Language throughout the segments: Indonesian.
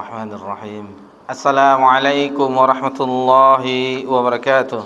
Bismillahirrahmanirrahim. Assalamualaikum warahmatullahi wabarakatuh.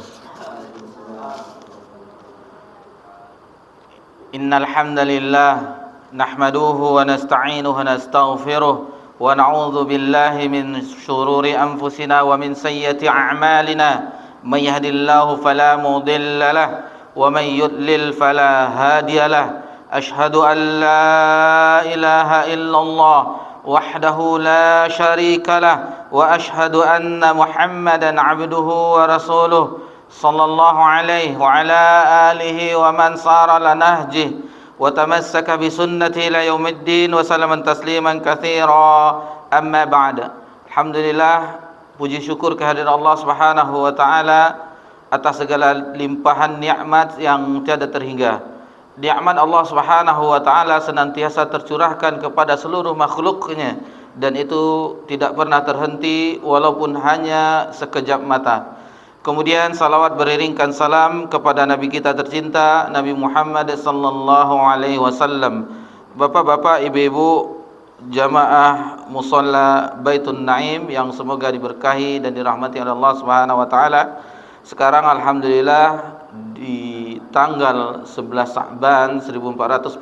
Innal hamdalillah nahmaduhu wa nasta'inuhu wa nastaghfiruh wa na'udzu billahi min shururi anfusina wa min sayyiati a'malina. May yahdihillahu fala mudilla lahu wa may yudlil fala hadiya lahu. Ashhadu an la ilaha illallah wahdahu la syarika lah wa ashhadu anna Muhammadan abduhu wa rasuluh sallallahu alaihi wa ala alihi wa man sara ala nahjih wa tamassaka bi sunnati ila yaumiddin wa salaman tasliman katsira. Amma ba'd. Alhamdulillah, puji syukur kehadirat Allah Subhanahu wa taala atas segala limpahan nikmat yang tiada terhingga. Nikmat Allah Subhanahu wa taala senantiasa tercurahkan kepada seluruh makhluknya, dan itu tidak pernah terhenti walaupun hanya sekejap mata. Kemudian salawat beriringkan salam kepada Nabi kita tercinta, Nabi Muhammad sallallahu alaihi wasallam. Bapak-bapak, ibu-ibu, jamaah musalla Baitun Naim yang semoga diberkahi dan dirahmati oleh Allah Subhanahu wa taala. Sekarang alhamdulillah di tanggal 11 Sa'ban 1445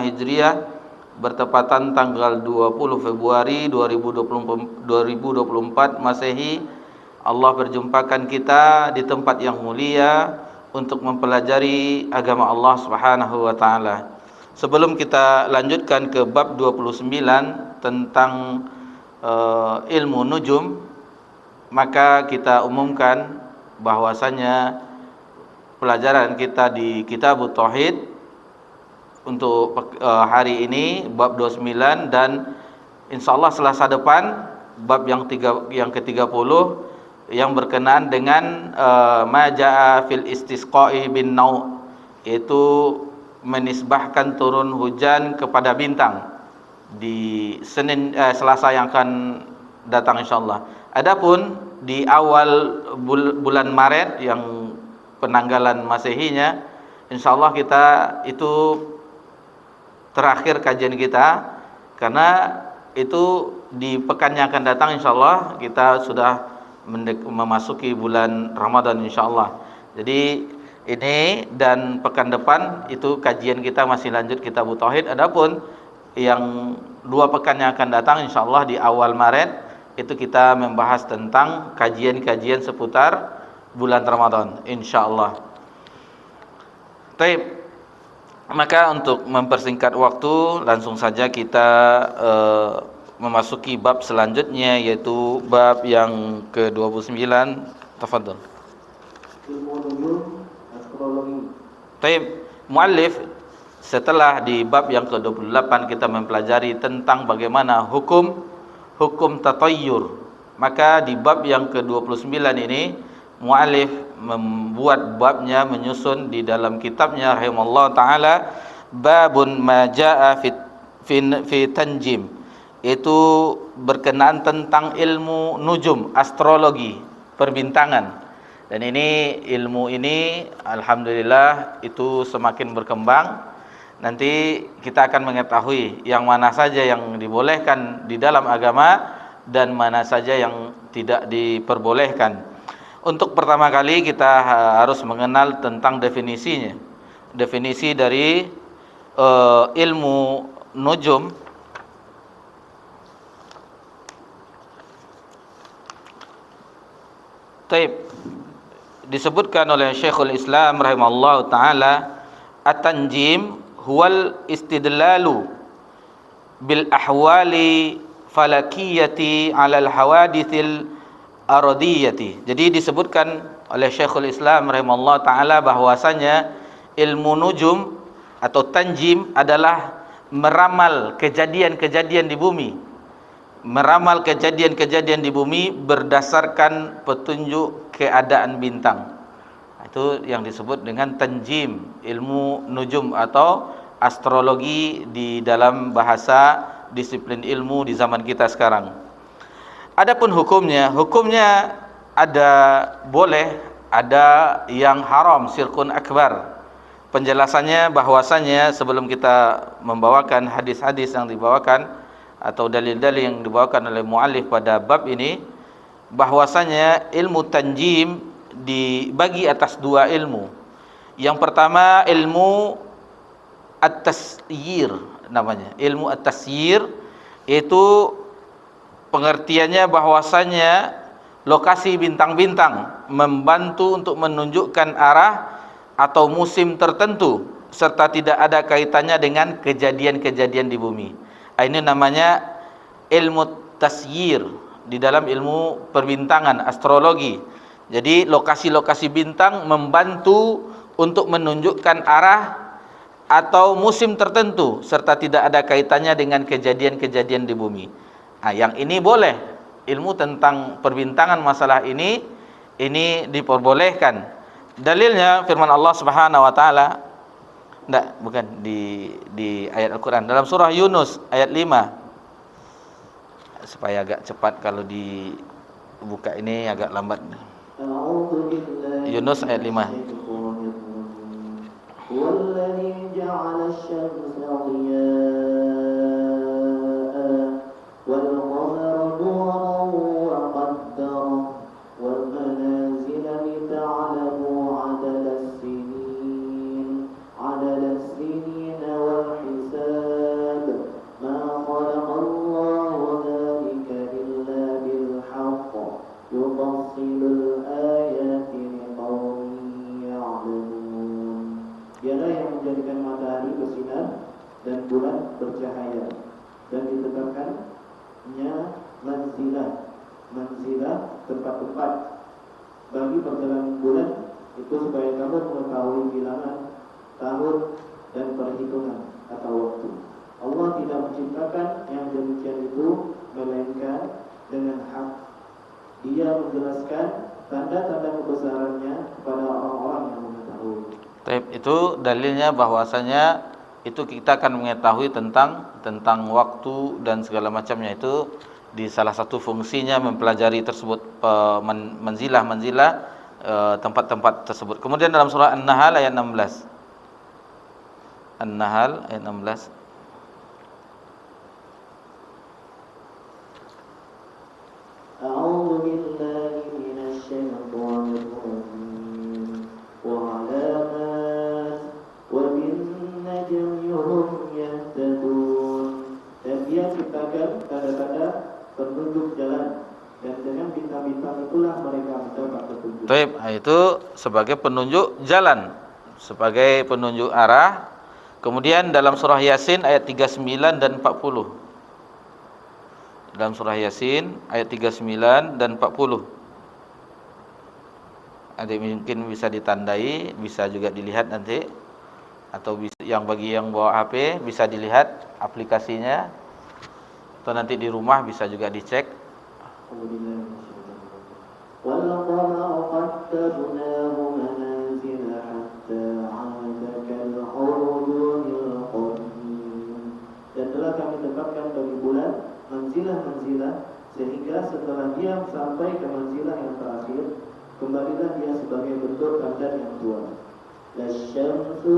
Hijriah bertepatan tanggal 20 Februari 2024 Masehi, Allah berjumpakan kita di tempat yang mulia untuk mempelajari agama Allah Subhanahu wa taala. Sebelum kita lanjutkan ke bab 29 tentang ilmu nujum, maka kita umumkan bahwasanya pelajaran kita di Kitabut Tauhid untuk hari ini bab 29, dan insyaallah Selasa depan bab yang ke-30 yang berkenaan dengan majaa fil istisqa'i bin nau', yaitu menisbahkan turun hujan kepada bintang di Selasa yang akan datang insyaallah. Adapun di awal bulan Maret yang penanggalan Masehinya, insyaallah kita itu terakhir kajian kita, karena itu di pekan yang akan datang insyaallah kita sudah memasuki bulan Ramadan insyaallah. Jadi ini dan pekan depan itu kajian kita masih lanjut Kitabut Tauhid. Adapun yang 2 pekan yang akan datang insyaallah di awal Maret itu kita membahas tentang kajian-kajian seputar bulan Ramadan insyaallah. Baik, maka untuk mempersingkat waktu langsung saja kita memasuki bab selanjutnya, yaitu bab yang ke-29. Tafadhal. Baik, muallif setelah di bab yang ke-28 kita mempelajari tentang bagaimana hukum tatayyur, maka di bab yang ke-29 ini muallif membuat babnya, menyusun di dalam kitabnya rahimallahu taala, babun ma jaa fi tanjim, itu berkenaan tentang ilmu nujum, astrologi, perbintangan. Dan ini ilmu ini alhamdulillah itu semakin berkembang. Nanti kita akan mengetahui yang mana saja yang dibolehkan di dalam agama dan mana saja yang tidak diperbolehkan. Untuk pertama kali kita harus mengenal tentang definisinya. Definisi dari ilmu nujum. Disebutkan oleh Syekhul Islam rahimallahu taala, at-tanjim huwal istidlalu bil ahwali falakiyati alal hawadithil aradiyati. Jadi disebutkan oleh Syekhul Islam rahimallahu taala bahwasanya ilmu nujum atau tanjim adalah meramal kejadian-kejadian di bumi. Meramal kejadian-kejadian di bumi berdasarkan petunjuk keadaan bintang. Itu yang disebut dengan tanjim, ilmu nujum atau astrologi di dalam bahasa disiplin ilmu di zaman kita sekarang. Adapun hukumnya ada boleh, ada yang haram, syirkun akbar. Penjelasannya bahwasanya sebelum kita membawakan hadis-hadis yang dibawakan atau dalil-dalil yang dibawakan oleh muallif pada bab ini, bahwasanya ilmu tanjim dibagi atas dua ilmu. Yang pertama ilmu at-tasyir namanya. Ilmu at-tasyir itu pengertiannya bahwasanya lokasi bintang-bintang membantu untuk menunjukkan arah atau musim tertentu serta tidak ada kaitannya dengan kejadian-kejadian di bumi. Ini namanya ilmu tasyir di dalam ilmu perbintangan, astrologi. Jadi lokasi-lokasi bintang membantu untuk menunjukkan arah atau musim tertentu serta tidak ada kaitannya dengan kejadian-kejadian di bumi. Yang ini boleh. Ilmu tentang perbintangan masalah ini diperbolehkan. Dalilnya firman Allah Subhanahu wa taala, bukan di ayat Al-Qur'an dalam surah Yunus ayat 5. Supaya agak cepat, kalau dibuka ini agak lambat. Yunus ayat 5. Huwallazi ja'ala asy-syamsa dhiya'an wal qamara nuran wa qaddarahu wal manazila lita'lamu 'adada as-sinin wal hisab ma khalaqallahu dhalika illa bil haqq yufassilul ayati liqaumin ya'lamun. Dialah yang menjadikan matahari bersinar dan bulan bercahaya, dan ditetapkannya manzilah tempat-tempat bagi perjalanan bulan itu supaya kamu mengetahui bilangan tahun dan perhitungan atau waktu. Allah tidak menciptakan yang demikian itu melainkan dengan hak. Dia menjelaskan tanda-tanda kebesarannya kepada orang-orang yang mengetahui. Itu dalilnya bahwasanya itu kita akan mengetahui tentang waktu dan segala macamnya. Itu di salah satu fungsinya mempelajari tersebut, manzilah tempat-tempat tersebut. Kemudian dalam surah An-Nahl ayat 16. An-Nahl ayat 16. A'udzu billahi minasy syaithanir rajim. Wa 'alamat wa bin-najmi hum yahtadun. Dan Dia ciptakan tanda-tanda penunjuk jalan, dan dengan bintang-bintang itulah mereka mendapat petunjuk. Baik, itu sebagai penunjuk jalan, sebagai penunjuk arah. Kemudian dalam surah Yasin ayat 39 dan 40. Dalam surah Yasin ayat 39 dan 40. Ada mungkin bisa ditandai, bisa juga dilihat nanti, atau bisa, bagi yang bawa HP bisa dilihat aplikasinya, atau nanti di rumah bisa juga dicek. Dan telah kami tetapkan bagi bulan manzilah-manzilah, sehingga setelah dia sampai ke manzilah yang terakhir, kembalilah dia sebagai bentuk tanda yang tua. Lasyamsu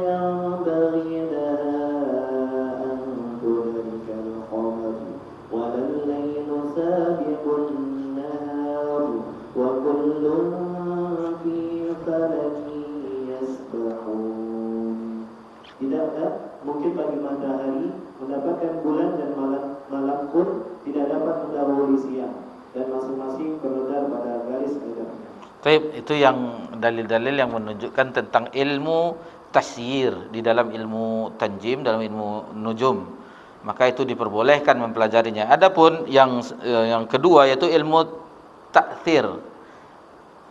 yanbaghi laha an tudrika al-qamar walal laylu sabiqun nahar wa kullun fi falakin yasbahun. Tidaklah mungkin bagi matahari mendapatkan bulan, dan malam pun tidak dapat mendahului siang, dan masing-masing beredar pada garis edarnya. Itu yang dalil-dalil yang menunjukkan tentang ilmu tasyir di dalam ilmu tanjim, dalam ilmu nujum. Maka itu diperbolehkan mempelajarinya. Adapun yang kedua yaitu ilmu ta'thir.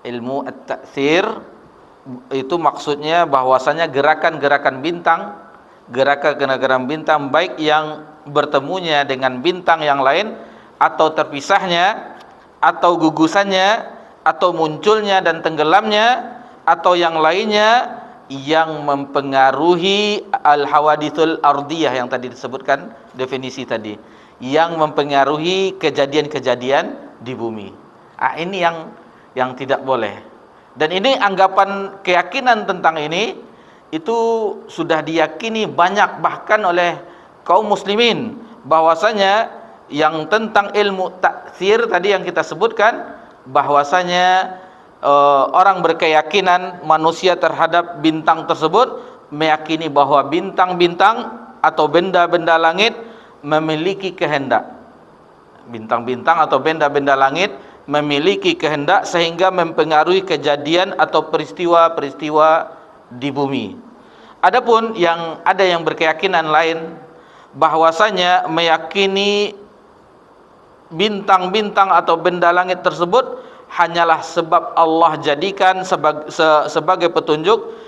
Ilmu at-ta'thir itu maksudnya bahwasanya gerakan-gerakan bintang, gerakan-gerakan bintang baik yang bertemunya dengan bintang yang lain, atau terpisahnya, atau gugusannya, atau munculnya dan tenggelamnya, atau yang lainnya yang mempengaruhi al-hawadithul ardiyah yang tadi disebutkan definisi tadi, yang mempengaruhi kejadian-kejadian di bumi. Ini yang tidak boleh. Dan ini anggapan keyakinan tentang ini itu sudah diyakini banyak, bahkan oleh kaum muslimin bahwasanya yang tentang ilmu taksir tadi yang kita sebutkan, bahwasanya orang berkeyakinan manusia terhadap bintang tersebut meyakini bahwa bintang-bintang atau benda-benda langit memiliki kehendak. Bintang-bintang atau benda-benda langit memiliki kehendak sehingga mempengaruhi kejadian atau peristiwa-peristiwa di bumi. Adapun yang ada yang berkeyakinan lain bahwasanya meyakini bintang-bintang atau benda langit tersebut hanyalah sebab Allah jadikan sebagai petunjuk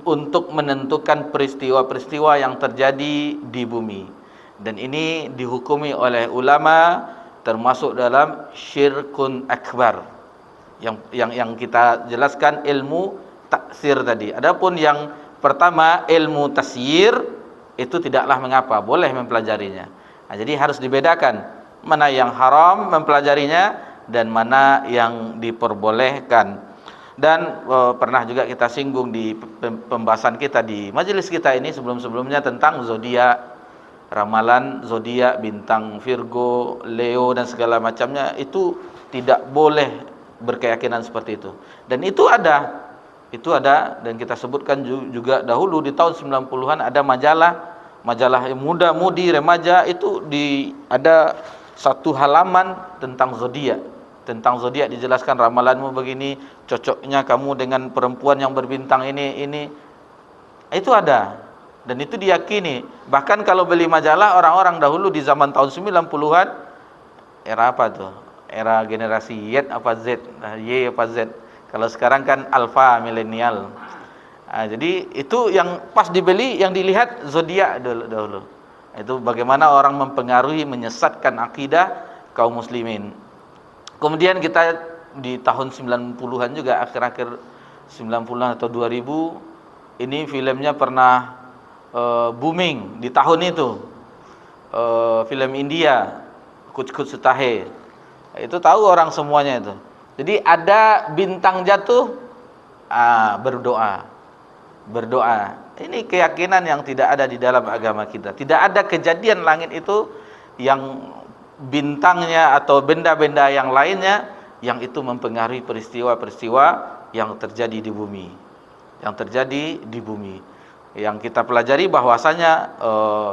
untuk menentukan peristiwa-peristiwa yang terjadi di bumi. Dan ini dihukumi oleh ulama termasuk dalam syirkun akbar yang kita jelaskan ilmu taksir tadi. Adapun yang pertama ilmu tasyir itu tidaklah mengapa, boleh mempelajarinya. Nah, jadi harus dibedakan mana yang haram mempelajarinya dan mana yang diperbolehkan. Dan pernah juga kita singgung di pembahasan kita di majelis kita ini sebelum-sebelumnya tentang zodiak, ramalan zodiak, bintang Virgo, Leo dan segala macamnya, itu tidak boleh berkeyakinan seperti itu. Dan itu ada dan kita sebutkan juga dahulu di tahun 90-an ada majalah muda-mudi remaja itu ada satu halaman tentang zodiak dijelaskan ramalanmu begini, cocoknya kamu dengan perempuan yang berbintang ini. Itu ada dan itu diyakini. Bahkan kalau beli majalah orang-orang dahulu di zaman tahun 90-an, era apa tuh? Era generasi Y apa Z? Y apa Z? Kalau sekarang kan alfa milenial. Jadi itu yang pas dibeli yang dilihat zodiak dahulu. Itu bagaimana orang mempengaruhi, menyesatkan akidah kaum muslimin. Kemudian kita di tahun 90-an juga, akhir-akhir 90-an atau 2000, ini filmnya pernah booming di tahun itu. Film India, Kuch Kuch Hota Hai. Itu tahu orang semuanya itu. Jadi ada bintang jatuh, berdoa. Ini keyakinan yang tidak ada di dalam agama kita. Tidak ada kejadian langit itu yang bintangnya atau benda-benda yang lainnya yang itu mempengaruhi peristiwa-peristiwa yang terjadi di bumi. Yang kita pelajari bahwasanya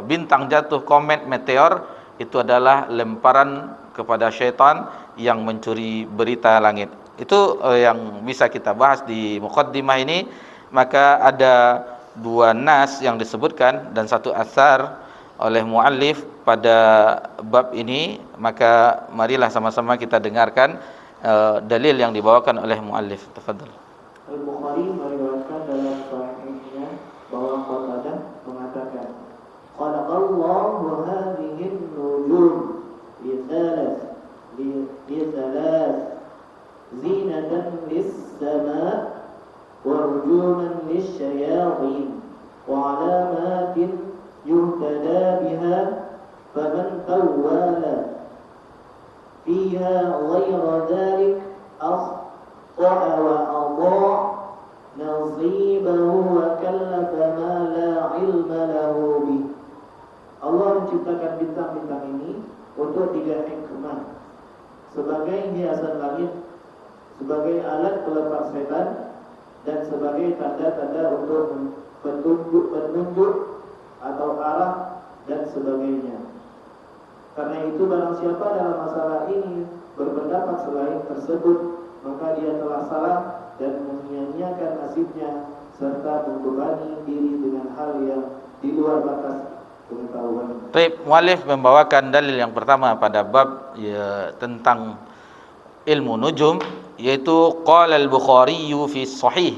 bintang jatuh, komet, meteor itu adalah lemparan kepada syaitan yang mencuri berita langit. Itu yang bisa kita bahas di muqaddimah ini. Maka ada dua nas yang disebutkan dan satu asar oleh muallif pada bab ini. Maka marilah sama-sama kita dengarkan dalil yang dibawakan oleh muallif. Tafadhal. Al-Bukhari meriwayatkan dalam sahihnya bahwa Qatadah mengatakan, qala Allahu hadhihi an-nujum li thalath zinatan lis-sama' wa rujuman lisyayatin wa 'alamatin yuhtada biha faman tawwala fiha ghayra dhalik akhta'a wa adha' nasibahu wa kallafa ma la ilma lahu bih. Allah menciptakan bintang-bintang ini untuk 3 hikmah: sebagai hiasan langit, sebagai alat pelepas setan, dan sebagai tanda-tanda untuk penunjuk atau arah dan sebagainya. Karena itu barang siapa dalam masalah ini berpendapat selain tersebut, maka dia telah salah dan menyia-nyiakan nasibnya serta membebani diri dengan hal yang di luar batas pengetahuan. Baik, muallif membawakan dalil yang pertama pada bab tentang ilmu nujum, yaitu qala al-Bukhari fi sahih.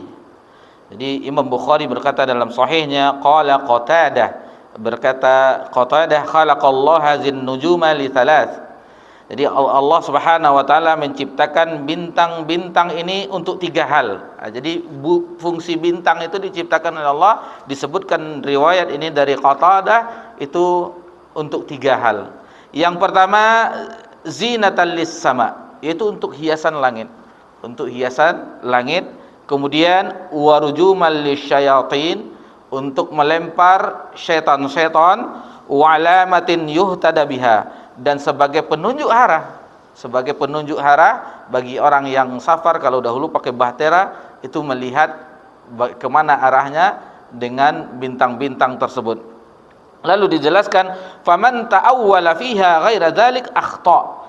Jadi Imam Bukhari berkata dalam sahihnya, qala Qatadah, berkata Qatadah, khalaqallahu hazin nujuma li thalath. Jadi Allah Subhanahu wa taala menciptakan bintang-bintang ini untuk 3 hal. Jadi fungsi bintang itu diciptakan oleh Allah, disebutkan riwayat ini dari Qatadah itu untuk 3 hal. Yang pertama zinatan lis sama, yaitu untuk hiasan langit. Kemudian warujumal lisyayatin, untuk melempar syaitan-syaitan, wa alamatin yuhtada biha, dan sebagai penunjuk arah bagi orang yang safar. Kalau dahulu pakai bahtera itu melihat kemana arahnya dengan bintang-bintang tersebut. Lalu dijelaskan, faman ta'awwala fiha ghaira dzalik akhta.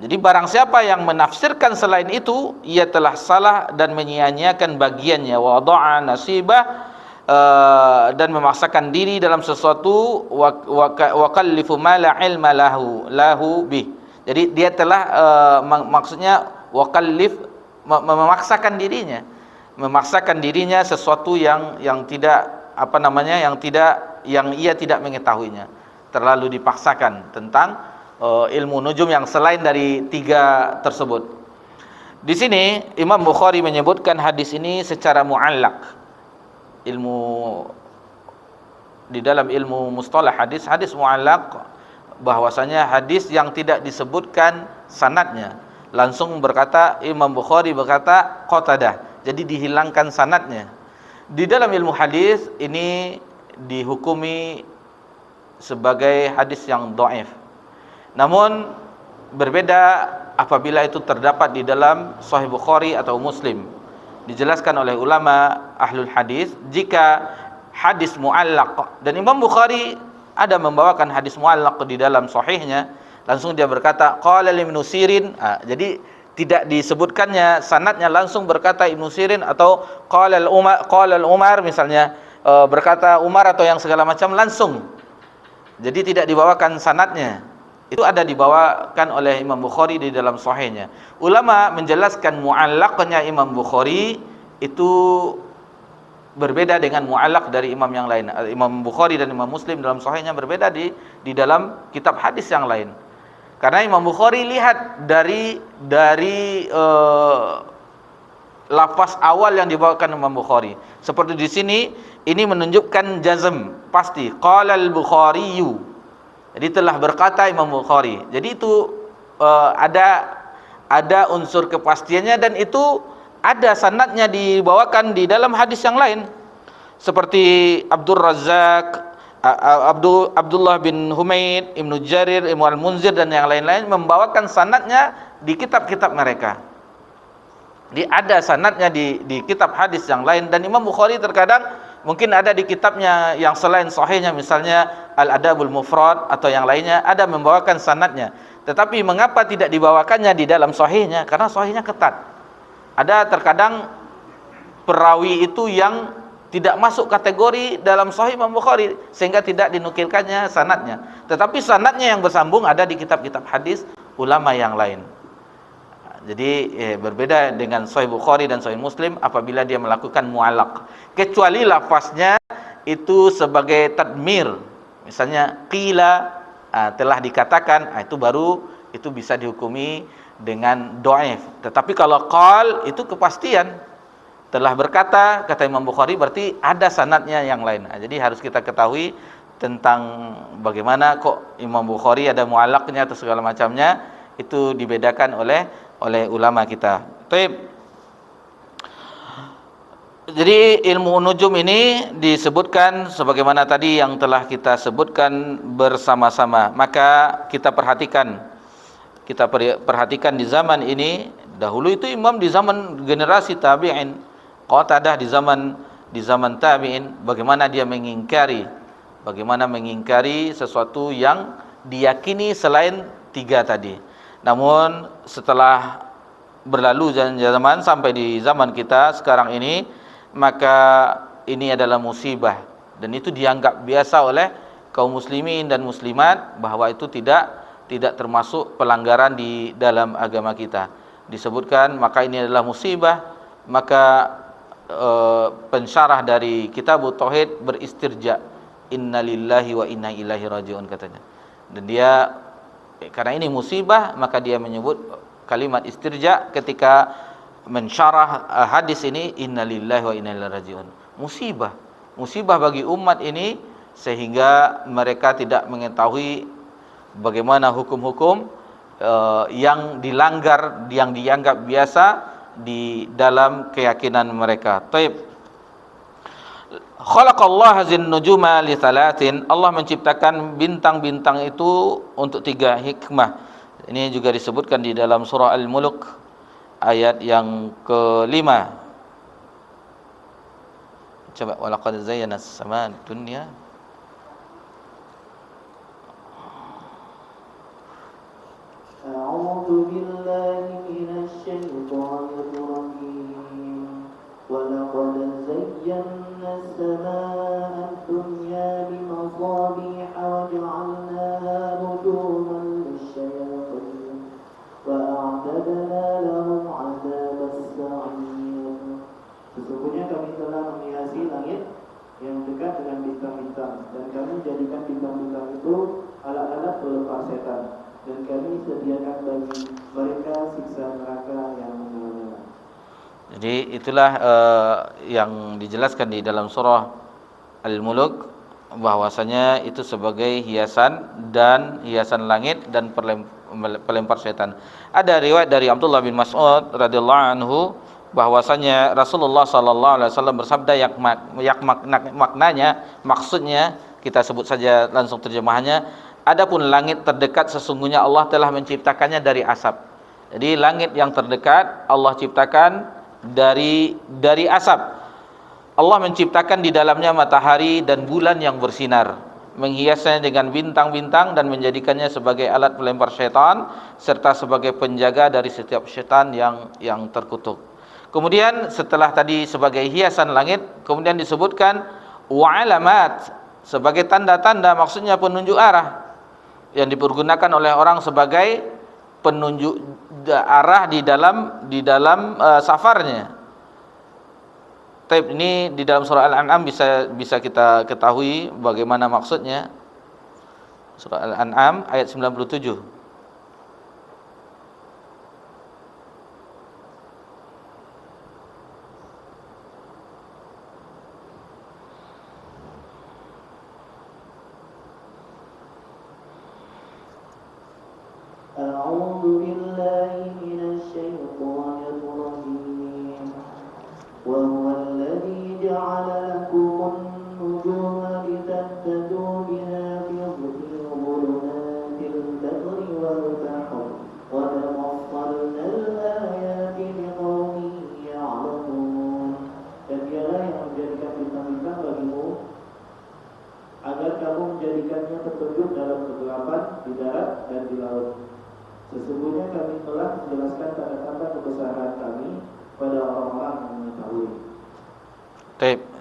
Jadi barang siapa yang menafsirkan selain itu, ia telah salah dan menyia-nyiakan bagiannya. Wada'a nasibah, dan memaksakan diri dalam sesuatu, wa kallifu ma la ilma lahu bih. Jadi dia telah maksudnya wakallif, memaksakan dirinya sesuatu yang tidak yang ia tidak mengetahuinya, terlalu dipaksakan tentang ilmu nujum yang selain dari 3 tersebut. Di sini Imam Bukhari menyebutkan hadis ini secara mu'allaq. Di dalam ilmu mustalah hadis mu'allaq, bahwasanya hadis yang tidak disebutkan sanadnya, langsung berkata Imam Bukhari berkata Qatadah, jadi dihilangkan sanadnya. Di dalam ilmu hadis ini dihukumi sebagai hadis yang dhaif. Namun berbeda apabila itu terdapat di dalam Sahih Bukhari atau Muslim. Dijelaskan oleh ulama ahlul hadis, jika hadis mu'allaq, dan Imam Bukhari ada membawakan hadis mu'allaq di dalam sahihnya, langsung dia berkata qala Ibnu Sirin. Jadi tidak disebutkannya sanadnya, langsung berkata Ibnu Sirin, atau qala Umar misalnya, berkata Umar atau yang segala macam, langsung. Jadi tidak dibawakan sanadnya. Itu ada dibawakan oleh Imam Bukhari di dalam sahihnya. Ulama menjelaskan mu'allaqnya Imam Bukhari itu berbeda dengan mu'allaq dari imam yang lain. Imam Bukhari dan Imam Muslim dalam sahihnya berbeda di dalam kitab hadis yang lain. Karena Imam Bukhari lihat dari lafaz awal yang dibawakan Imam Bukhari. Seperti di sini, ini menunjukkan jazm, pasti. Qala al-Bukhariyu. Jadi telah berkata Imam Bukhari. Jadi itu ada unsur kepastiannya, dan itu ada sanadnya dibawakan di dalam hadis yang lain. Seperti Abdul Razzaq, Abdullah bin Humaid, Ibnu Jarir, Ibnu Al-Munzir dan yang lain-lain membawakan sanadnya di kitab-kitab mereka. Ada sanadnya di kitab hadis yang lain, dan Imam Bukhari terkadang mungkin ada di kitabnya yang selain sahihnya, misalnya Al-Adabul Mufrad atau yang lainnya, ada membawakan sanadnya. Tetapi mengapa tidak dibawakannya di dalam sahihnya? Karena sahihnya ketat. Ada terkadang perawi itu yang tidak masuk kategori dalam sahih Imam Bukhari, sehingga tidak dinukilkannya sanadnya. Tetapi sanadnya yang bersambung ada di kitab-kitab hadis ulama yang lain. Jadi berbeda dengan Sahih Bukhari dan Sahih Muslim apabila dia melakukan mu'allaq, kecuali lafaznya itu sebagai tadmir, misalnya qila, telah dikatakan, itu bisa dihukumi dengan dhaif. Tetapi kalau qal, itu kepastian, telah berkata, kata Imam Bukhari, berarti ada sanadnya yang lain. Jadi harus kita ketahui tentang bagaimana kok Imam Bukhari ada mu'allaqnya atau segala macamnya, itu dibedakan oleh ulama kita. Baik. Jadi ilmu nujum ini disebutkan sebagaimana tadi yang telah kita sebutkan bersama-sama. Maka kita perhatikan di zaman ini. Dahulu itu imam di zaman generasi tabi'in, Qatadah di zaman tabi'in, bagaimana dia mengingkari sesuatu yang diyakini selain 3 tadi. Namun setelah berlalu zaman sampai di zaman kita sekarang ini, maka ini adalah musibah, dan itu dianggap biasa oleh kaum muslimin dan muslimat, bahwa itu tidak termasuk pelanggaran di dalam agama kita. Disebutkan maka ini adalah musibah, maka pensyarah dari Kitabut Tauhid beristirja, innalillahi wa inna ilaihi rajiun, katanya. Dan dia, karena ini musibah, maka dia menyebut kalimat istirja ketika mensyarah hadis ini, innalillahi wa inna ilaihi rajiun. Musibah bagi umat ini, sehingga mereka tidak mengetahui bagaimana hukum-hukum yang dilanggar, yang dianggap biasa di dalam keyakinan mereka. Taib. Khalaqallahu hazin nujuma li thalathin. Allah menciptakan bintang-bintang itu untuk 3 hikmah. Ini juga disebutkan di dalam surah Al-Mulk ayat yang ke-5. Coba walaqad zayyana as-samaa dunya. A'udzu billahi minasy syaithanir rajim. Walaqad zayyana as-samaa ad-dunya bimasabiha wa ja'alnaha nujuman lisyayatin wa a'tadna lahum 'adzabas sa'ir. Sesungguhnya kami telah menghiasi langit yang dekat dengan bintang-bintang, dan kami jadikan bintang-bintang itu alat-alat pelempar setan, dan kami sediakan bagi mereka siksa neraka yang menyala-nyala. Jadi itulah yang dijelaskan di dalam surah Al-Mulk, bahwasanya itu sebagai hiasan dan hiasan langit dan pelempar setan. Ada riwayat dari Abdullah bin Mas'ud radhiyallahu anhu bahwasanya Rasulullah sallallahu alaihi wasallam bersabda maknanya, maksudnya kita sebut saja langsung terjemahannya, adapun langit terdekat sesungguhnya Allah telah menciptakannya dari asap. Jadi langit yang terdekat Allah ciptakan dari asap. Allah menciptakan di dalamnya matahari dan bulan yang bersinar, menghiasnya dengan bintang-bintang dan menjadikannya sebagai alat pelempar syaitan serta sebagai penjaga dari setiap syaitan yang terkutuk. Kemudian setelah tadi sebagai hiasan langit, kemudian disebutkan wa alamat sebagai tanda-tanda, maksudnya penunjuk arah yang dipergunakan oleh orang sebagai penunjuk arah di dalam safarnya. Ini di dalam surah Al-An'am bisa kita ketahui bagaimana maksudnya. Surah Al-An'am ayat 97. A'udzu billahi minasy syaithanir rajim. Wa huwal ladzi ja'ala lakumun nujuma litahtadu biha fi dhulumatil barri wal bahri wa fassalna al-ayati liqaumin ya'lamun. Dan dialah yang menjadikan bintang-bintang bagimu agar kamu menjadikannya petunjuk dalam kegelapan di darat dan di laut. Sesungguhnya kami telah menjelaskan tanda-tanda kebesaran kami pada orang-orang yang mengetahui.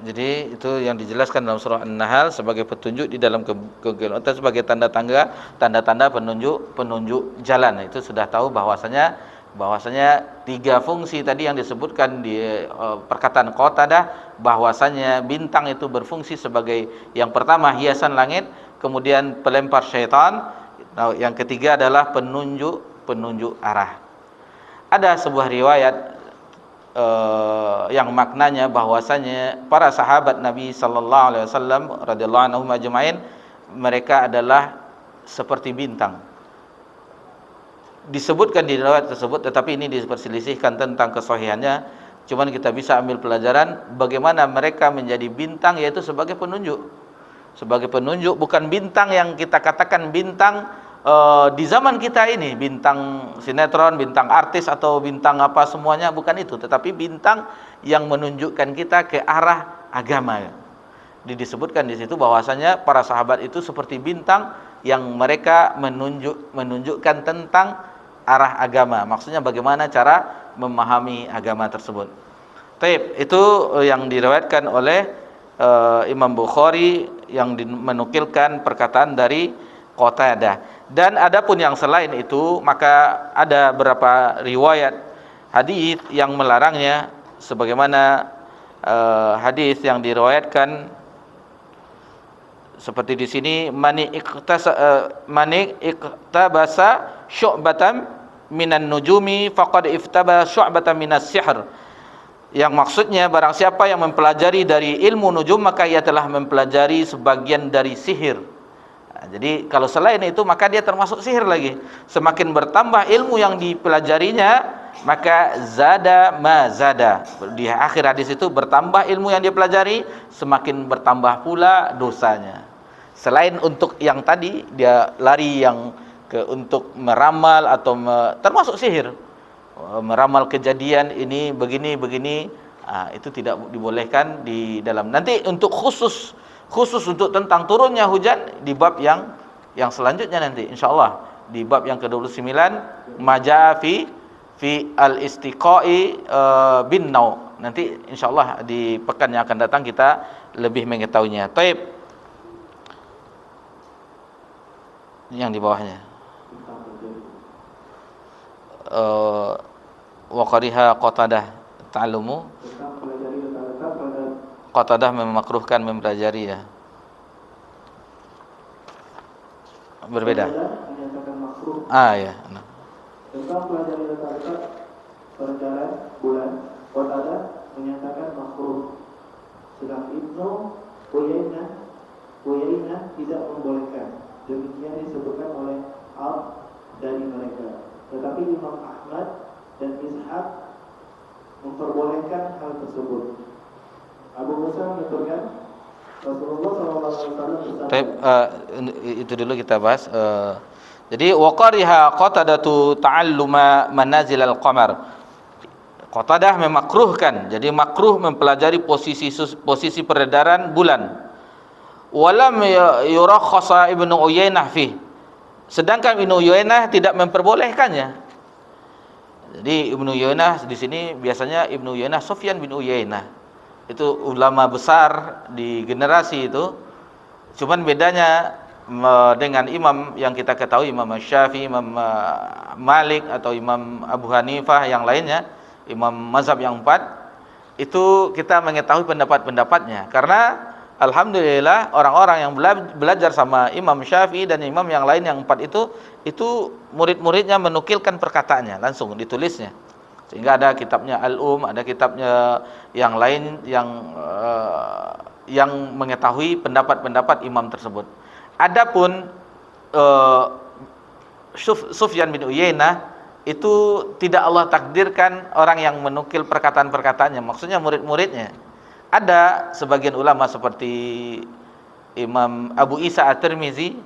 Jadi itu yang dijelaskan dalam surah An-Nahl sebagai petunjuk di dalam kegelapan, sebagai tanda-tanda penunjuk jalan. Itu sudah tahu bahwasanya 3 fungsi tadi yang disebutkan di perkataan Qatadah, bahwasanya bintang itu berfungsi sebagai yang pertama hiasan langit, kemudian pelempar syaitan. Nah, yang ketiga adalah penunjuk arah. Ada sebuah riwayat yang maknanya bahwasanya para sahabat Nabi sallallahu alaihi wasallam radhiyallahu anhum ajmain, mereka adalah seperti bintang. Disebutkan di riwayat tersebut, tetapi ini diperselisihkan tentang kesahihannya. Cuman kita bisa ambil pelajaran bagaimana mereka menjadi bintang, yaitu sebagai penunjuk. Sebagai penunjuk, bukan bintang yang kita katakan bintang di zaman kita ini, bintang sinetron, bintang artis atau bintang apa semuanya, bukan itu, tetapi bintang yang menunjukkan kita ke arah agama. Disebutkan di situ bahwasanya para sahabat itu seperti bintang yang mereka menunjukkan tentang arah agama. Maksudnya bagaimana cara memahami agama tersebut. Itu yang diriwayatkan oleh Imam Bukhari yang menukilkan perkataan dari Qatadah. Dan adapun yang selain itu, maka ada beberapa riwayat hadis yang melarangnya, sebagaimana hadis yang diriwayatkan seperti di sini, man iktabasa syu'batan minan nujumi faqad iftaba syu'batan minas sihr. Yang maksudnya barang siapa yang mempelajari dari ilmu nujum, maka ia telah mempelajari sebagian dari sihir. Jadi kalau selain itu maka dia termasuk sihir lagi. Semakin bertambah ilmu yang dipelajarinya, maka zada ma zada. Di akhir hadis itu bertambah ilmu yang dia pelajari, semakin bertambah pula dosanya. Selain untuk yang tadi dia lari yang untuk meramal atau termasuk sihir, meramal kejadian ini begini, itu tidak dibolehkan di dalam. Nanti untuk khusus untuk tentang turunnya hujan di bab yang selanjutnya nanti insyaallah di bab yang ke-29 maja fi al-istiqai bin nau. Nanti insyaallah di pekan yang akan datang kita lebih mengetahuinya. Taib. Yang di bawahnya wa qariha Qatadah ta'allumu. Qatadah memakruhkan mempelajari ya. Berbeda. Ya. Tentang pelajari letak-letak perencanaan bulan, Qatadah menyatakan makruh. Sedang Ibnu Uyainah tidak membolehkan. Demikian disebutkan oleh dari mereka. Tetapi Imam Ahmad dan Ishaq memperbolehkan hal tersebut. Abu Musa menuturkan Rasulullah SAW itu dulu kita bahas. Jadi waqariha Qatadatu ta'alluma manazil al-qamar. Qatadah memakruhkan, jadi makruh mempelajari posisi peredaran bulan. Walam yurakhasa Ibnu Uyainah fi. Sedangkan Ibnu Uyainah tidak memperbolehkannya. Jadi Ibnu Uyainah di sini biasanya Ibnu Uyainah Sufyan bin Uyainah. Itu ulama besar di generasi itu. Cuman bedanya dengan imam yang kita ketahui, Imam Syafi'i, Imam Malik atau Imam Abu Hanifah yang lainnya, imam mazhab yang 4, itu kita mengetahui pendapat-pendapatnya. Karena alhamdulillah orang-orang yang belajar sama Imam Syafi'i dan imam yang lain yang 4 itu murid-muridnya menukilkan perkataannya, langsung ditulisnya. Sehingga ada kitabnya ada kitabnya yang lain yang mengetahui pendapat-pendapat imam tersebut. Adapun Sufyan bin Uyainah itu tidak Allah takdirkan orang yang menukil perkataan-perkataannya, maksudnya murid-muridnya. Ada sebagian ulama seperti Imam Abu Isa At-Tirmizi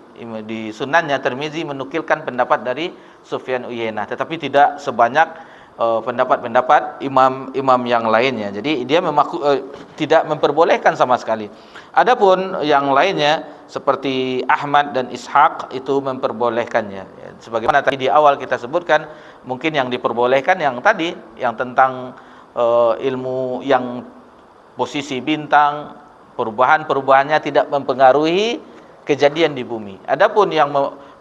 di Sunannya Tirmizi menukilkan pendapat dari Sufyan Uyainah, tetapi tidak sebanyak pendapat-pendapat imam yang lainnya. Jadi dia tidak memperbolehkan sama sekali. Adapun yang lainnya seperti Ahmad dan Ishaq itu memperbolehkannya. Sebagaimana tadi di awal kita sebutkan, mungkin yang diperbolehkan yang tadi yang tentang ilmu yang posisi bintang, perubahannya tidak mempengaruhi kejadian di bumi. Adapun yang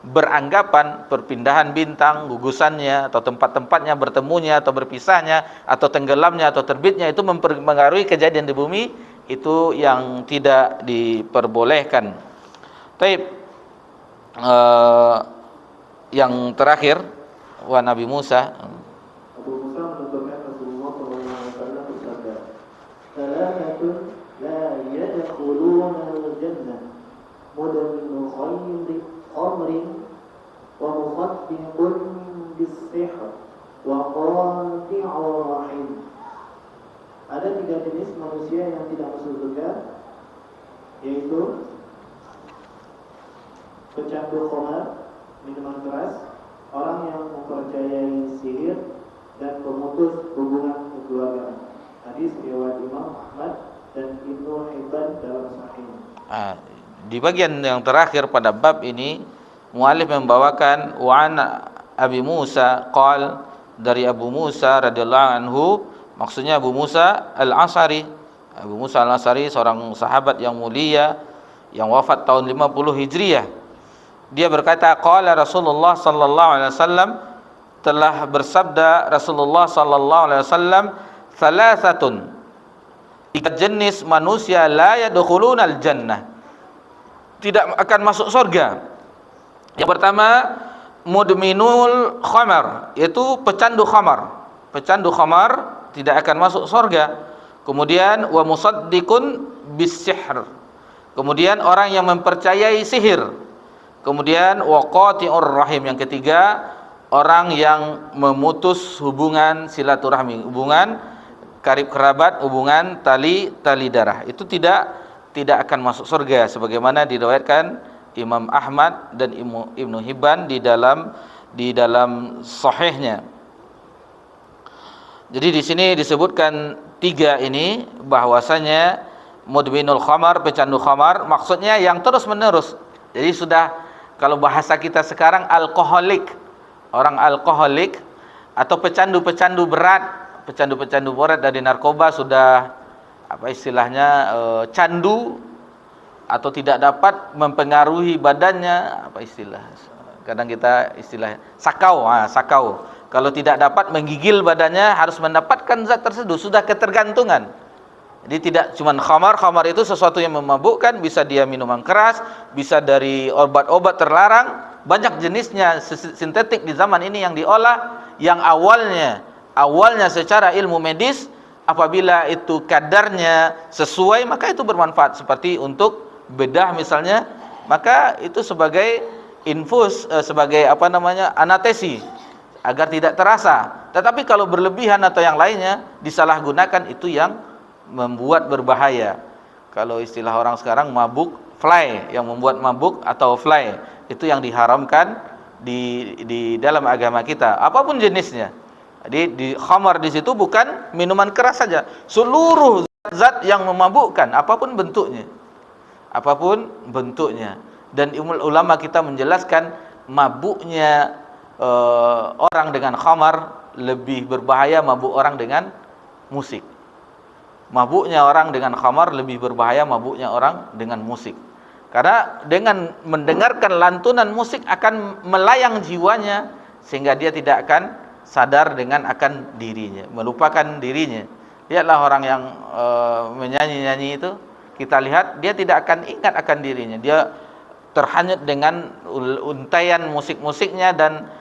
beranggapan perpindahan bintang, gugusannya atau tempat-tempatnya bertemunya atau berpisahnya atau tenggelamnya atau terbitnya itu mempengaruhi kejadian di bumi, itu yang tidak diperbolehkan. Taib. Yang terakhir Nabi Musa. Abu Musa menuturkan Rasulullah SAW bersabda, "Salamatun la yadkhuluna al-jannah, mudminu khamrin wa musaddiqun bis-sihr wa qati'ur rahim." Ada 3 jenis manusia yang tidak masuk surga, yaitu pecandu khamar, minuman keras, orang yang mempercayai sihir, dan pemutus hubungan kekeluargaan. Hadis riwayat Imam Ahmad dan Ibnu Hibban dalam Sahih. Di bagian yang terakhir pada bab ini, muallif membawakan wa'an Abi Musa qal, dari Abu Musa radhiyallahu anhu, maksudnya Abu Musa Al-Asy'ari. Abu Musa Al-Asy'ari seorang sahabat yang mulia yang wafat tahun 50 Hijriah. Dia berkata, qala Rasulullah sallallahu alaihi wasallam, telah bersabda Rasulullah sallallahu alaihi wasallam, salasatun, 3 jenis manusia la yadkhulunal jannah, tidak akan masuk surga. Yang pertama, mudminul khamar, yaitu pecandu khamar. Pecandu khamar tidak akan masuk surga. Kemudian wa musaddiqun bis-sihr, kemudian orang yang mempercayai sihir. Kemudian wa qati'ur rahim, yang ketiga orang yang memutus hubungan silaturahmi, hubungan karib kerabat, hubungan tali darah. Itu tidak akan masuk surga sebagaimana diriwayatkan Imam Ahmad dan Ibnu Hibban di dalam sahihnya. Jadi di sini disebutkan 3 ini, bahwasanya mudminul khamar, pecandu khamar, maksudnya yang terus-menerus. Jadi sudah, kalau bahasa kita sekarang, alkoholik. Orang alkoholik atau pecandu-pecandu berat dari narkoba, sudah apa istilahnya, candu atau tidak dapat mempengaruhi badannya, apa istilah, kadang kita istilahnya sakau. Kalau tidak dapat menggigil badannya, harus mendapatkan zat tersebut, sudah ketergantungan. Jadi tidak cuma khamar itu sesuatu yang memabukkan, bisa dia minuman keras, bisa dari obat-obat terlarang, banyak jenisnya sintetik di zaman ini yang diolah, yang awalnya secara ilmu medis, apabila itu kadarnya sesuai, maka itu bermanfaat. Seperti untuk bedah misalnya, maka itu sebagai infus, sebagai anestesi agar tidak terasa. Tetapi kalau berlebihan atau yang lainnya disalahgunakan, itu yang membuat berbahaya. Kalau istilah orang sekarang mabuk fly, yang membuat mabuk atau fly, itu yang diharamkan di dalam agama kita, apapun jenisnya. Jadi di khamar di situ bukan minuman keras saja, seluruh zat yang memabukkan, apapun bentuknya. Dan ulama kita menjelaskan mabuknya orang dengan khamar lebih berbahaya mabuk orang dengan musik. Mabuknya orang dengan khamar lebih berbahaya mabuknya orang dengan musik. Karena dengan mendengarkan lantunan musik akan melayang jiwanya, sehingga dia tidak akan sadar dengan akan dirinya, melupakan dirinya. Lihatlah orang yang menyanyi-nyanyi itu, kita lihat dia tidak akan ingat akan dirinya. Dia terhanyut dengan untaian musik-musiknya dan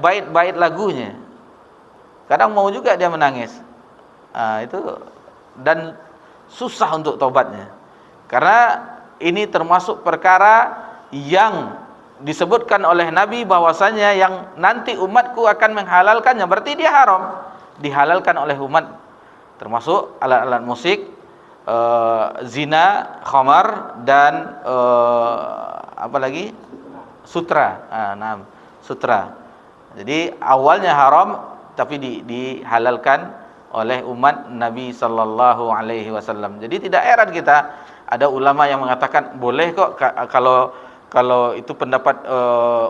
bait-bait lagunya. Kadang mau juga dia menangis. Itu, dan susah untuk tobatnya. Karena ini termasuk perkara yang disebutkan oleh Nabi bahwasanya yang nanti umatku akan menghalalkannya, berarti dia haram, dihalalkan oleh umat. Termasuk alat-alat musik, zina, khamar, dan sutra. Sutra. Jadi awalnya haram, tapi dihalalkan oleh umat Nabi sallallahu alaihi wasallam. Jadi tidak heran kita ada ulama yang mengatakan boleh kok, kalau itu pendapat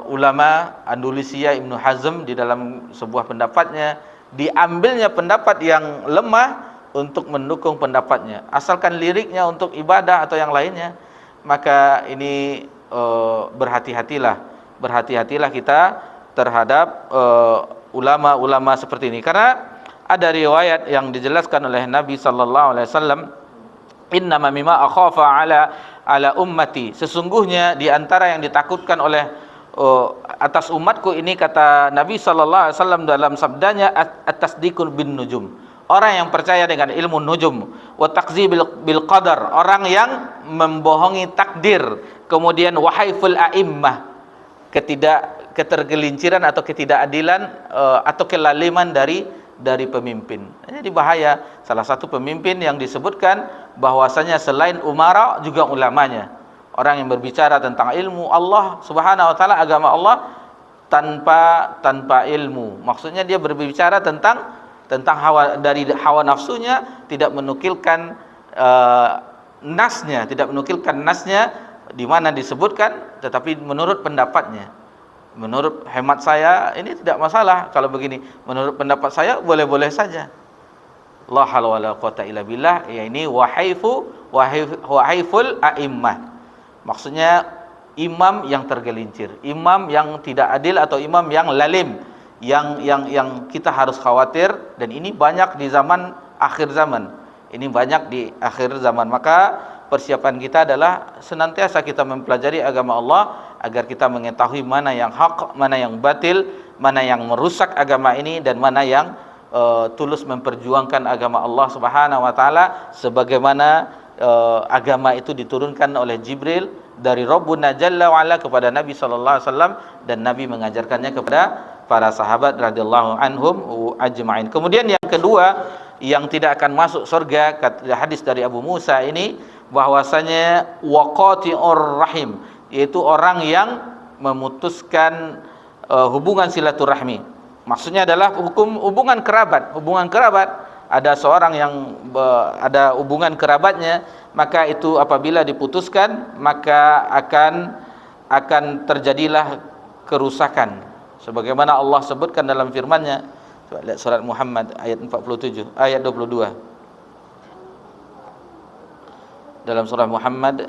ulama Andalusia Ibnu Hazm di dalam sebuah pendapatnya, diambilnya pendapat yang lemah untuk mendukung pendapatnya, asalkan liriknya untuk ibadah atau yang lainnya. Maka ini berhati-hatilah kita terhadap ulama-ulama seperti ini. Karena ada riwayat yang dijelaskan oleh Nabi sallallahu alaihi wasallam, innama mimma akhafa ala ummati, sesungguhnya di antara yang ditakutkan oleh atas umatku ini, kata Nabi sallallahu alaihi wasallam dalam sabdanya, at-tasdiqu bin nujum, orang yang percaya dengan ilmu nujum, wa takdzibil bil qadar, orang yang membohongi takdir, kemudian wahaiful a'immah, ketergelinciran atau ketidakadilan atau kelaliman dari pemimpin. Jadi bahaya. Salah satu pemimpin yang disebutkan bahwasanya selain umara juga ulamanya, orang yang berbicara tentang ilmu Allah Subhanahu wa taala, agama Allah tanpa ilmu. Maksudnya dia berbicara tentang dari hawa nafsunya, tidak menukilkan nasnya di mana disebutkan, tetapi menurut pendapatnya. Menurut hemat saya ini tidak masalah kalau begini, menurut pendapat saya boleh-boleh saja. La haula wala quwata illa billah. Ya, ini wahaiful a'immah. Maksudnya imam yang tergelincir, imam yang tidak adil, atau imam yang lalim, yang kita harus khawatir. Dan ini banyak di zaman akhir zaman. Ini banyak di akhir zaman. Maka persiapan kita adalah senantiasa kita mempelajari agama Allah, agar kita mengetahui mana yang hak, mana yang batil, mana yang merusak agama ini, dan mana yang tulus memperjuangkan agama Allah Subhanahu wa taala sebagaimana agama itu diturunkan oleh Jibril dari Rabbuna Jalla wa Ala kepada Nabi sallallahu alaihi wasallam, dan Nabi mengajarkannya kepada para sahabat radhiyallahu anhum ajma'in. Kemudian yang kedua yang tidak akan masuk surga, kata hadis dari Abu Musa ini, bahwasanya waqati'ur rahim, yaitu orang yang memutuskan hubungan silaturahmi. Maksudnya adalah hubungan kerabat. Hubungan kerabat, ada seorang yang ada hubungan kerabatnya, maka itu apabila diputuskan maka akan terjadilah kerusakan, sebagaimana Allah sebutkan dalam firman-Nya. Coba lihat surat Muhammad ayat 47 ayat 22. Dalam surah Muhammad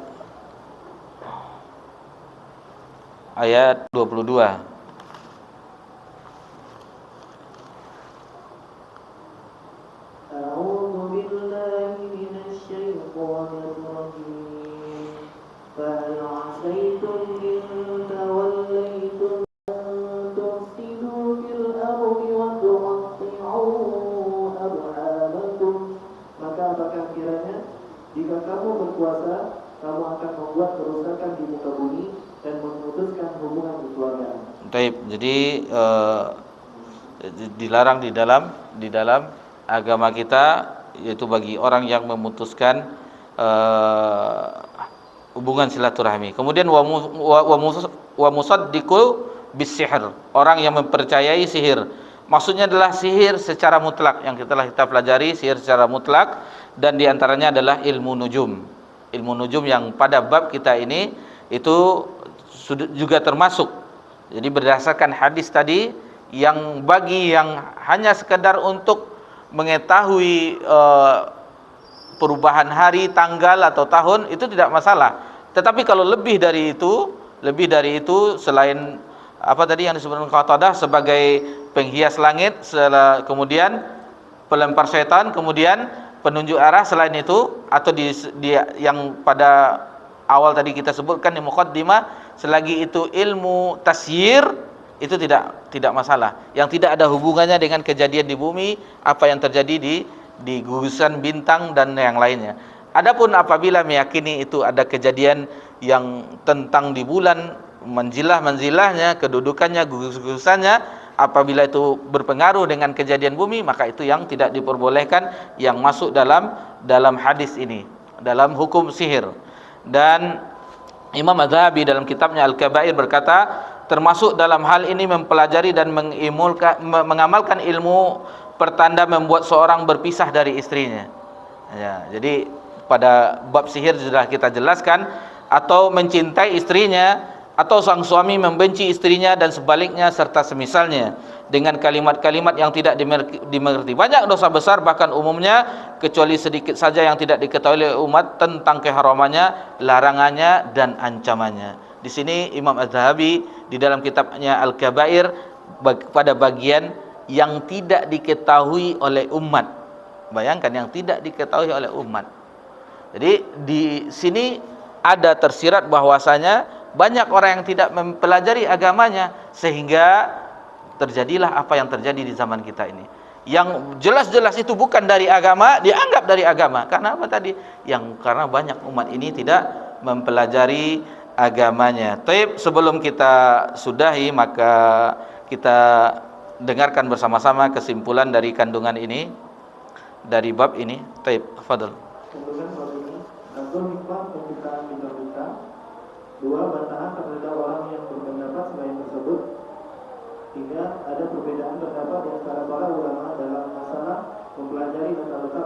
ayat 22. Jika kamu berkuasa, kamu akan membuat kerusakan di muka bumi dan memutuskan hubungan kekeluargaan. Baik, jadi dilarang di dalam agama kita, yaitu bagi orang yang memutuskan hubungan silaturahmi. Kemudian wa musaddiqu bisihr, orang yang mempercayai sihir. Maksudnya adalah sihir secara mutlak yang telah kita pelajari, sihir secara mutlak, dan diantaranya adalah ilmu nujum. Ilmu nujum yang pada bab kita ini itu juga termasuk. Jadi berdasarkan hadis tadi, yang bagi yang hanya sekedar untuk mengetahui perubahan hari, tanggal atau tahun, itu tidak masalah. Tetapi kalau lebih dari itu selain apa tadi yang disebutkan Qatadah sebagai penghias langit, kemudian pelempar setan, kemudian penunjuk arah, selain itu, atau yang pada awal tadi kita sebutkan di muqaddimah, selagi itu ilmu tasyir, itu tidak masalah. Yang tidak ada hubungannya dengan kejadian di bumi, apa yang terjadi di gugusan bintang dan yang lainnya. Adapun apabila meyakini itu ada kejadian yang tentang di bulan, manzilahnya, kedudukannya, gugus-gugusannya, apabila itu berpengaruh dengan kejadian bumi, maka itu yang tidak diperbolehkan, yang masuk dalam hadis ini, dalam hukum sihir. Dan Imam Az-Zahabi dalam kitabnya Al-Kabair berkata, termasuk dalam hal ini mempelajari dan mengamalkan ilmu pertanda membuat seorang berpisah dari istrinya. Ya, jadi pada bab sihir sudah kita jelaskan, atau mencintai istrinya, atau sang suami membenci istrinya dan sebaliknya, serta semisalnya, dengan kalimat-kalimat yang tidak dimengerti. Banyak dosa besar, bahkan umumnya, kecuali sedikit saja yang tidak diketahui oleh umat tentang keharamannya, larangannya, dan ancamannya. Di sini Imam Az-Zahabi di dalam kitabnya Al-Kabair pada bagian yang tidak diketahui oleh umat. Bayangkan, yang tidak diketahui oleh umat. Jadi di sini ada tersirat bahwasanya banyak orang yang tidak mempelajari agamanya, sehingga terjadilah apa yang terjadi di zaman kita ini. Yang jelas-jelas itu bukan dari agama, dianggap dari agama. Karena apa tadi? Karena banyak umat ini tidak mempelajari agamanya. Taib, sebelum kita sudahi, maka kita dengarkan bersama-sama kesimpulan dari kandungan ini, dari bab ini. Taib, fadhal. Kandungan bab ini, Abdul Hikmah pembukaan kita. 2. Bantahan terhadap orang yang berpendapat selain tersebut. 3. Ada perbedaan pendapat di antara para ulama dalam masalah mempelajari tata-tata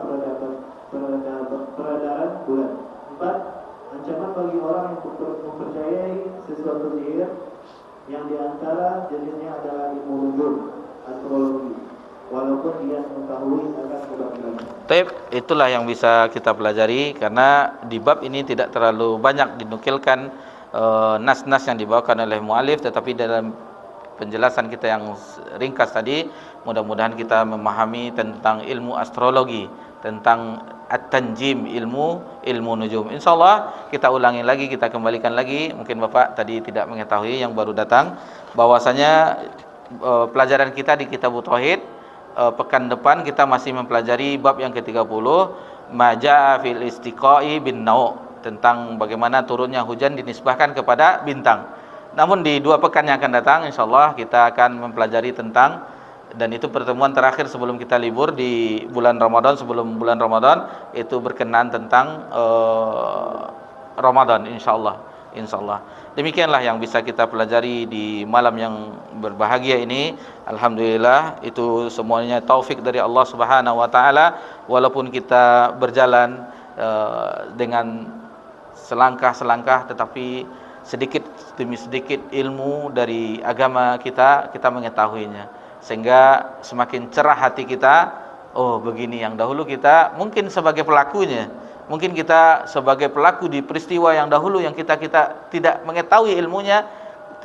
peredaran bulan. 4. Ancaman bagi orang yang mempercayai sesuatu sihir, yang diantara jenisnya adalah ilmu nujum, astrologi, walaupun dia mengetahui akan kebenarannya. Taib, itulah yang bisa kita pelajari, karena di bab ini tidak terlalu banyak dinukilkan nas-nas yang dibawakan oleh mu'alif, tetapi dalam penjelasan kita yang ringkas tadi, mudah-mudahan kita memahami tentang ilmu astrologi, tentang at-tanjim, ilmu nujum. InsyaAllah kita ulangi lagi, kita kembalikan lagi. Mungkin Bapak tadi tidak mengetahui, yang baru datang, bahwasanya pelajaran kita di Kitabut Tauhid, pekan depan kita masih mempelajari bab yang ke-30, Maja'a fil istiqa'i bin nau'. tentang bagaimana turunnya hujan dinisbahkan kepada bintang. Namun di 2 pekan yang akan datang insyaallah kita akan mempelajari tentang, dan itu pertemuan terakhir sebelum kita libur di bulan Ramadan, sebelum bulan Ramadan, itu berkenaan tentang Ramadan insyaallah. Demikianlah yang bisa kita pelajari di malam yang berbahagia ini. Alhamdulillah, itu semuanya taufik dari Allah Subhanahu wa taala. Walaupun kita berjalan dengan selangkah-selangkah, tetapi sedikit demi sedikit ilmu dari agama kita mengetahuinya, sehingga semakin cerah hati kita. Oh, begini yang dahulu kita mungkin sebagai pelakunya, mungkin kita sebagai pelaku di peristiwa yang dahulu yang kita tidak mengetahui ilmunya,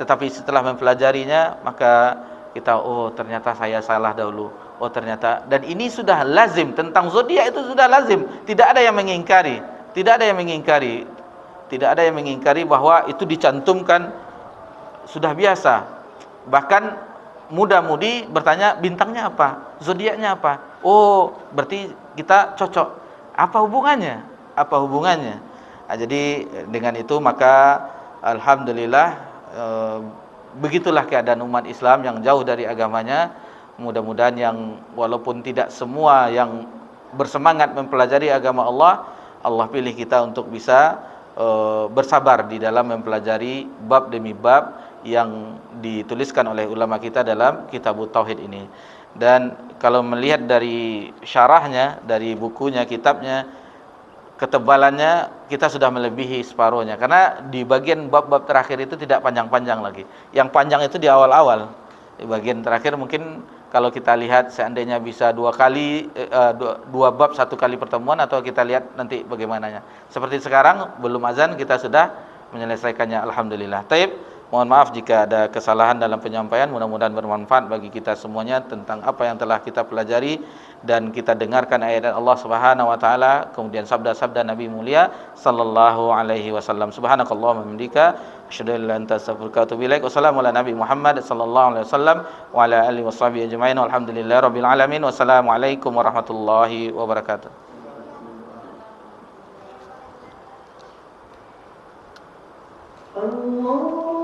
tetapi setelah mempelajarinya maka kita, oh ternyata saya salah dahulu, oh ternyata, dan ini sudah lazim. Tentang zodiak itu sudah lazim, tidak ada yang mengingkari bahwa itu dicantumkan, sudah biasa. Bahkan muda-mudi bertanya bintangnya apa, zodiaknya apa. Oh, berarti kita cocok. Apa hubungannya? Nah, jadi dengan itu maka alhamdulillah, begitulah keadaan umat Islam yang jauh dari agamanya. Mudah-mudahan yang walaupun tidak semua yang bersemangat mempelajari agama Allah pilih kita untuk bisa bersabar di dalam mempelajari bab demi bab yang dituliskan oleh ulama kita dalam Kitabut Tauhid ini. Dan kalau melihat dari syarahnya, dari bukunya, kitabnya, ketebalannya kita sudah melebihi separuhnya, karena di bagian bab-bab terakhir itu tidak panjang-panjang lagi. Yang panjang itu di awal-awal. Di bagian terakhir mungkin kalau kita lihat seandainya bisa 2 bab 1 kali pertemuan, atau kita lihat nanti bagaimananya. Seperti sekarang belum azan kita sudah menyelesaikannya, alhamdulillah. Taib, mohon maaf jika ada kesalahan dalam penyampaian. Mudah-mudahan bermanfaat bagi kita semuanya tentang apa yang telah kita pelajari dan kita dengarkan ayat Allah Subhanahu wa taala, kemudian sabda-sabda Nabi mulia sallallahu alaihi wasallam. Subhanakallahumma wa bihamdika asyhadu an la ilaha illa anta astaghfiruka wa atubu ilaik. Wassalamu ala nabi Muhammad sallallahu alaihi wasallam wa ala alihi washabihi ajmain. Walhamdulillahirabbil alamin. Wassalamu alaikum warahmatullahi wabarakatuh. Allah